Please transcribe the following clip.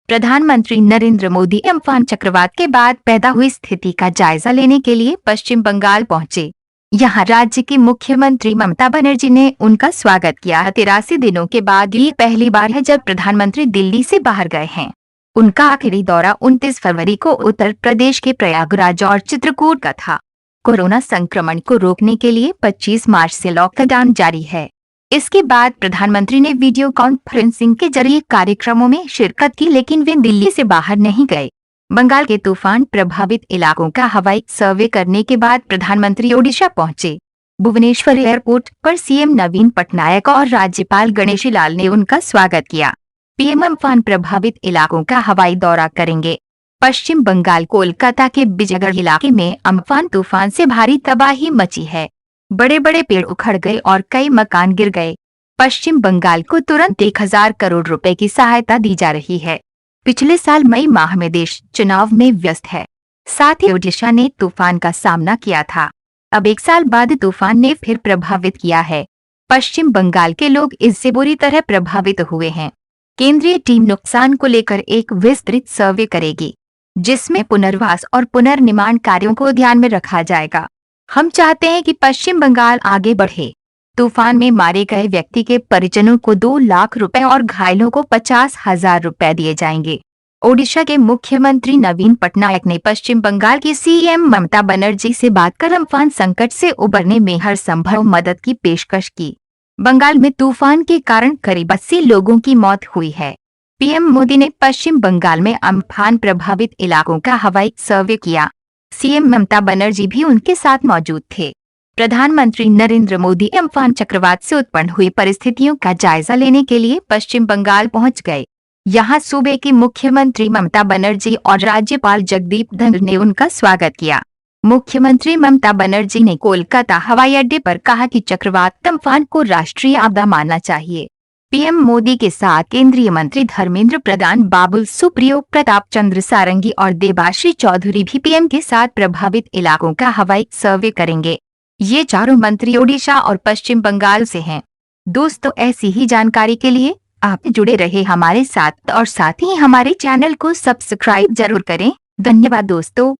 प्रधानमंत्री नरेंद्र मोदी अम्फान चक्रवात के बाद पैदा हुई स्थिति का जायजा लेने के लिए पश्चिम बंगाल पहुंचे। यहां राज्य की मुख्यमंत्री ममता बनर्जी ने उनका स्वागत किया। 83 दिनों के बाद ये पहली बार है जब प्रधानमंत्री दिल्ली से बाहर गए हैं। उनका आखिरी दौरा 29 फरवरी को उत्तर प्रदेश के प्रयागराज और चित्रकूट का था। कोरोना संक्रमण को रोकने के लिए 25 मार्च से लॉकडाउन जारी है। इसके बाद प्रधानमंत्री ने वीडियो कॉन्फ्रेंसिंग के जरिए कार्यक्रमों में शिरकत की, लेकिन वे दिल्ली से बाहर नहीं गए। बंगाल के तूफान प्रभावित इलाकों का हवाई सर्वे करने के बाद प्रधानमंत्री ओडिशा पहुंचे। भुवनेश्वर एयरपोर्ट पर सीएम नवीन पटनायक और राज्यपाल गणेशी लाल ने उनका स्वागत किया। पीएम अम्फान प्रभावित इलाकों का हवाई दौरा करेंगे। पश्चिम बंगाल कोलकाता के बिजगढ़ इलाके में अम्फान तूफान से भारी तबाही मची है। बड़े बड़े पेड़ उखड़ गए और कई मकान गिर गए। पश्चिम बंगाल को तुरंत 1000 करोड़ रुपए की सहायता दी जा रही है। पिछले साल मई माह में देश चुनाव में व्यस्त है। साथ ही ओडिशा ने तूफान का सामना किया था। अब 1 साल बाद तूफान ने फिर प्रभावित किया है। पश्चिम बंगाल के लोग इससे बुरी तरह प्रभावित हुए हैं। केंद्रीय टीम नुकसान को लेकर एक विस्तृत सर्वे करेगी, जिसमें पुनर्वास और पुनर्निर्माण कार्यों को ध्यान में रखा जाएगा। हम चाहते हैं कि पश्चिम बंगाल आगे बढ़े। तूफान में मारे गए व्यक्ति के परिजनों को 2 लाख रुपए और घायलों को 50,000 रुपए दिए जाएंगे। ओडिशा के मुख्यमंत्री नवीन पटनायक ने पश्चिम बंगाल की सीएम ममता बनर्जी से बात कर अम्फान संकट से उबरने में हर संभव मदद की पेशकश की। बंगाल में तूफान के कारण करीब 80 लोगों की मौत हुई है। पीएम मोदी ने पश्चिम बंगाल में अम्फान प्रभावित इलाकों का हवाई सर्वे किया। सीएम ममता बनर्जी भी उनके साथ मौजूद थे। प्रधानमंत्री नरेंद्र मोदी अम्फान चक्रवात से उत्पन्न हुई परिस्थितियों का जायजा लेने के लिए पश्चिम बंगाल पहुंच गए। यहां सूबे की मुख्यमंत्री ममता बनर्जी और राज्यपाल जगदीप धनखड़ ने उनका स्वागत किया। मुख्यमंत्री ममता बनर्जी ने कोलकाता हवाई अड्डे पर कहा कि चक्रवात अम्फान को राष्ट्रीय आपदा मानना चाहिए। पीएम मोदी के साथ केंद्रीय मंत्री धर्मेंद्र प्रधान, बाबुल सुप्रियो, प्रताप चंद्र सारंगी और देबाश्री चौधरी भी पीएम के साथ प्रभावित इलाकों का हवाई सर्वे करेंगे। ये चारों मंत्री ओडिशा और पश्चिम बंगाल से हैं। दोस्तों, ऐसी ही जानकारी के लिए आप जुड़े रहे हमारे साथ और साथ ही हमारे चैनल को सब्सक्राइब जरूर करें। धन्यवाद दोस्तों।